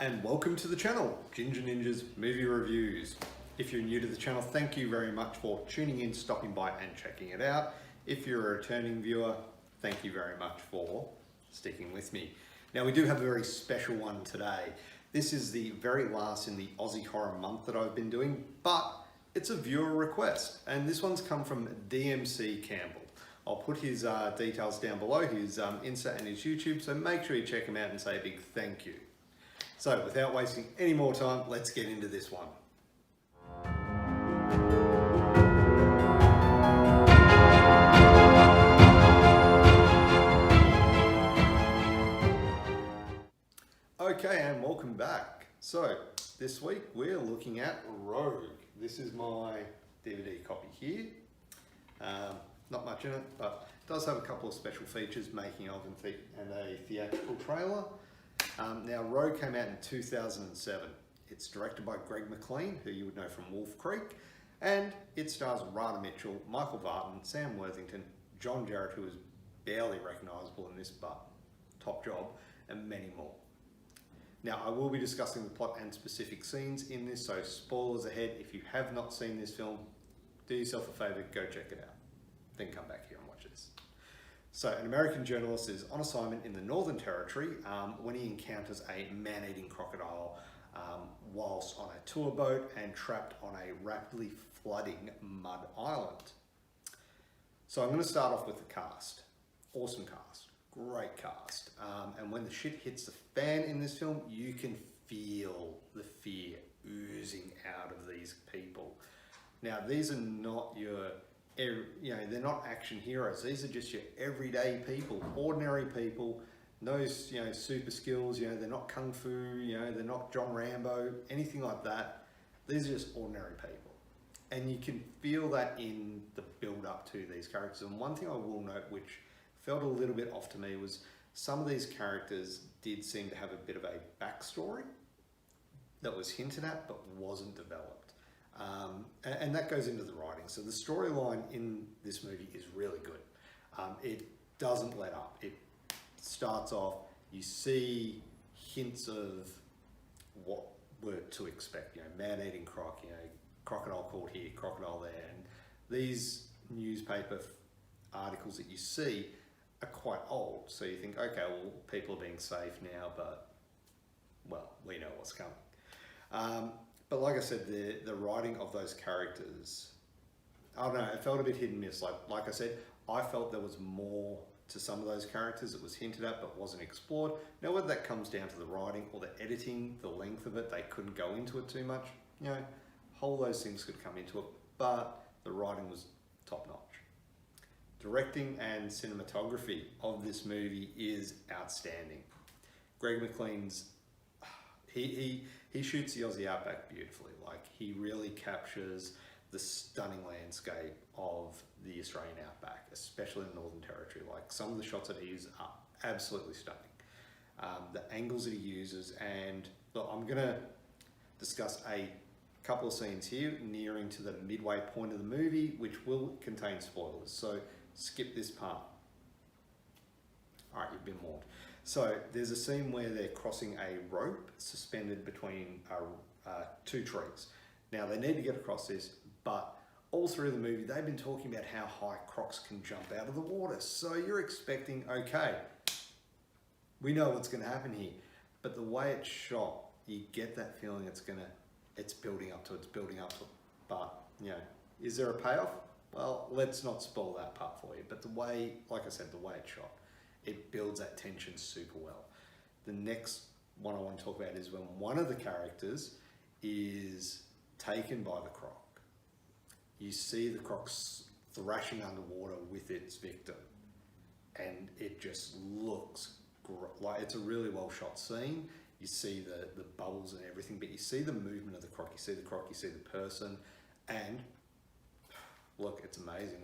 and welcome to the channel, Ginger Ninja's Movie Reviews. If you're new to the channel, thank you very much for tuning in, stopping by and checking it out. If you're a returning viewer, thank you very much for sticking with me. Now we do have a very special one today. This is the very last in the Aussie Horror month that I've been doing, but it's a viewer request, and this one's come from DMC Campbell. I'll put his details down below, his Insta and his YouTube, so make sure you check him out and say a big thank you. So without wasting any more time, let's get into this one. Okay, and welcome back. So this week we're looking at Rogue. This is my DVD copy here. Not much in it, but it does have a couple of special features, making of and a theatrical trailer. Now, Rogue came out in 2007. It's directed by Greg McLean, who you would know from Wolf Creek, and it stars Rada Mitchell, Michael Vartan, Sam Worthington, John Jarrett, who is barely recognisable in this, but top job, and many more. Now, I will be discussing the plot and specific scenes in this, so spoilers ahead. If you have not seen this film, do yourself a favour, go check it out. Then come back here and watch this. So an American journalist is on assignment in the Northern Territory when he encounters a man-eating crocodile whilst on a tour boat and trapped on a rapidly flooding mud island. So I'm going to start off with the cast. Awesome cast, great cast. And when the shit hits the fan in this film, you can feel the fear oozing out of these people. Now, these are not your they're not action heroes. These are just your everyday people, ordinary people, no, super skills, they're not kung fu, they're not John Rambo, anything like that. These are just ordinary people. And you can feel that in the build up to these characters. And one thing I will note, which felt a little bit off to me, was some of these characters did seem to have a bit of a backstory that was hinted at, but wasn't developed. And that goes into the writing. So the storyline in this movie is really good. It doesn't let up. It starts off, you see hints of what were to expect. Man-eating croc, crocodile caught here, crocodile there. And these newspaper articles that you see are quite old. So you think, okay, well, people are being safe now, but, well, we know what's coming. But like I said, the writing of those characters, I don't know, it felt a bit hit and miss. Like I said, I felt there was more to some of those characters that was hinted at but wasn't explored. Now, whether that comes down to the writing or the editing, the length of it, they couldn't go into it too much. Whole those things could come into it, but the writing was top notch. Directing and cinematography of this movie is outstanding. Greg McLean's he shoots the Aussie outback beautifully. He really captures the stunning landscape of the Australian outback, especially in the Northern Territory. Some of the shots that he uses are absolutely stunning. The angles that he uses, and look, I'm gonna discuss a couple of scenes here nearing to the midway point of the movie, which will contain spoilers, so skip this part. All right, you've been warned. So there's a scene where they're crossing a rope suspended between two trees. Now they need to get across this, but all through the movie, they've been talking about how high crocs can jump out of the water. So you're expecting, okay, we know what's gonna happen here. But the way it's shot, you get that feeling it's building up to it, But, is there a payoff? Well, let's not spoil that part for you. But the way, like I said, the way it's shot, it builds that tension super well. The next one I want to talk about is when one of the characters is taken by the croc. You see the croc thrashing underwater with its victim, and it just looks great. It's a really well shot scene. You see the bubbles and everything, but you see the movement of the croc. You see the croc, you see the person, and look, it's amazing.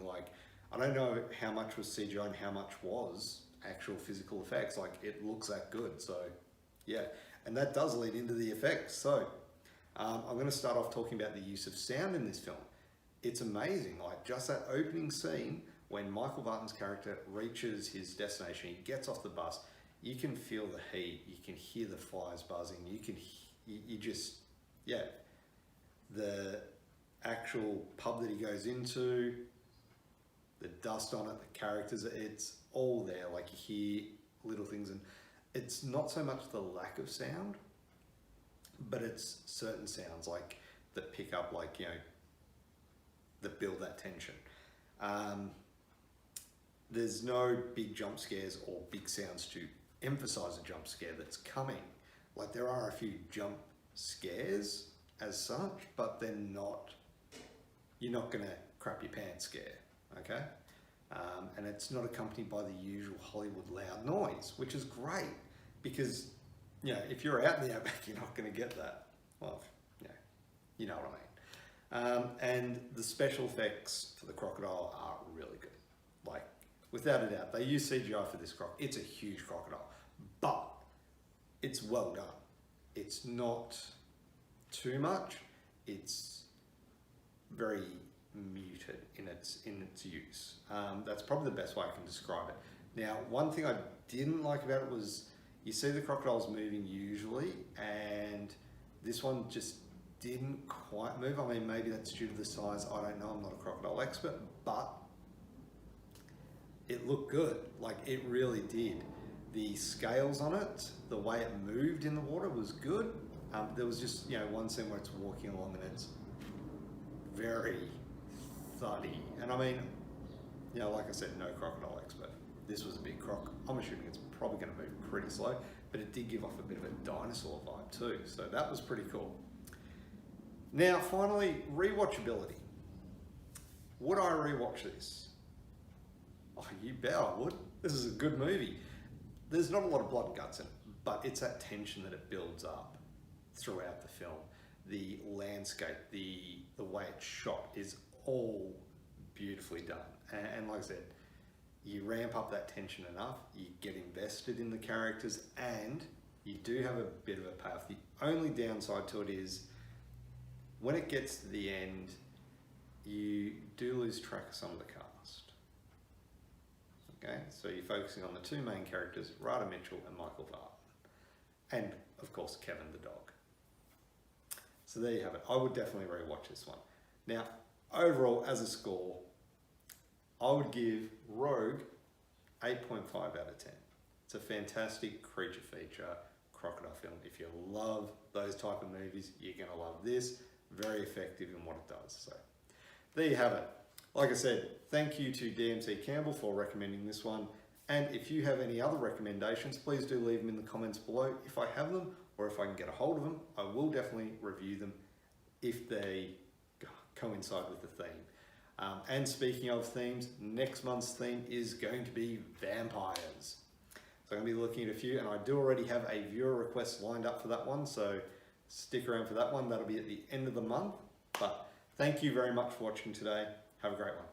I don't know how much was CGI and how much was actual physical effects. It looks that good. So yeah, and that does lead into the effects. So I'm going to start off talking about the use of sound in this film. It's amazing. Just that opening scene when Michael Vartan's character reaches his destination, he gets off the bus, you can feel the heat, you can hear the fires buzzing, you just, yeah, the actual pub that he goes into, the dust on it, the characters, it's all there. Like you hear little things, and it's not so much the lack of sound, but it's certain sounds like that pick up, like, you know, that build that tension. There's no big jump scares or big sounds to emphasize a jump scare that's coming. Like there are a few jump scares as such, but they're not, you're not gonna crap your pants scare, okay? And it's not accompanied by the usual Hollywood loud noise, which is great because, you know, if you're out in the outback, you're not gonna get that. Well, you know what I mean. And the special effects for the crocodile are really good. Like, without a doubt, they use CGI for this croc. It's a huge crocodile, but it's well done. It's not too much. It's very muted in its use. That's probably the best way I can describe it. Now, one thing I didn't like about it was you see the crocodiles moving usually, and this one just didn't quite move. I mean, maybe that's due to the size. I don't know. I'm not a crocodile expert, but it looked good. Like it really did. The scales on it, the way it moved in the water was good. There was just, you know, one scene where it's walking along and it's very thuddy. And I mean, you know, like I said, no crocodile expert. This was a big croc. I'm assuming it's probably going to move pretty slow, but it did give off a bit of a dinosaur vibe too. So that was pretty cool. Now, finally, rewatchability. Would I rewatch this? Oh, you bet I would. This is a good movie. There's not a lot of blood and guts in it, but it's that tension that it builds up throughout the film. The landscape, the way it's shot is all beautifully done. And like I said, you ramp up that tension enough, you get invested in the characters, and you do have a bit of a payoff. The only downside to it is when it gets to the end, you do lose track of some of the cast. Okay, so you're focusing on the two main characters, Rada Mitchell and Michael Vartan. And of course, Kevin the dog. So there you have it. I would definitely rewatch this one. Now, overall, as a score, I would give Rogue 8.5 out of 10. It's a fantastic creature feature crocodile film. If you love those type of movies, you're gonna love this. Very effective in what it does. So there you have it. Like I said, thank you to DMC Campbell for recommending this one. And if you have any other recommendations, please do leave them in the comments below. If I have them or if I can get a hold of them, I will definitely review them if they coincide with the theme. And speaking of themes, next month's theme is going to be vampires. So I'm going to be looking at a few, and I do already have a viewer request lined up for that one, so stick around for that one. That'll be at the end of the month. But thank you very much for watching today. Have a great one.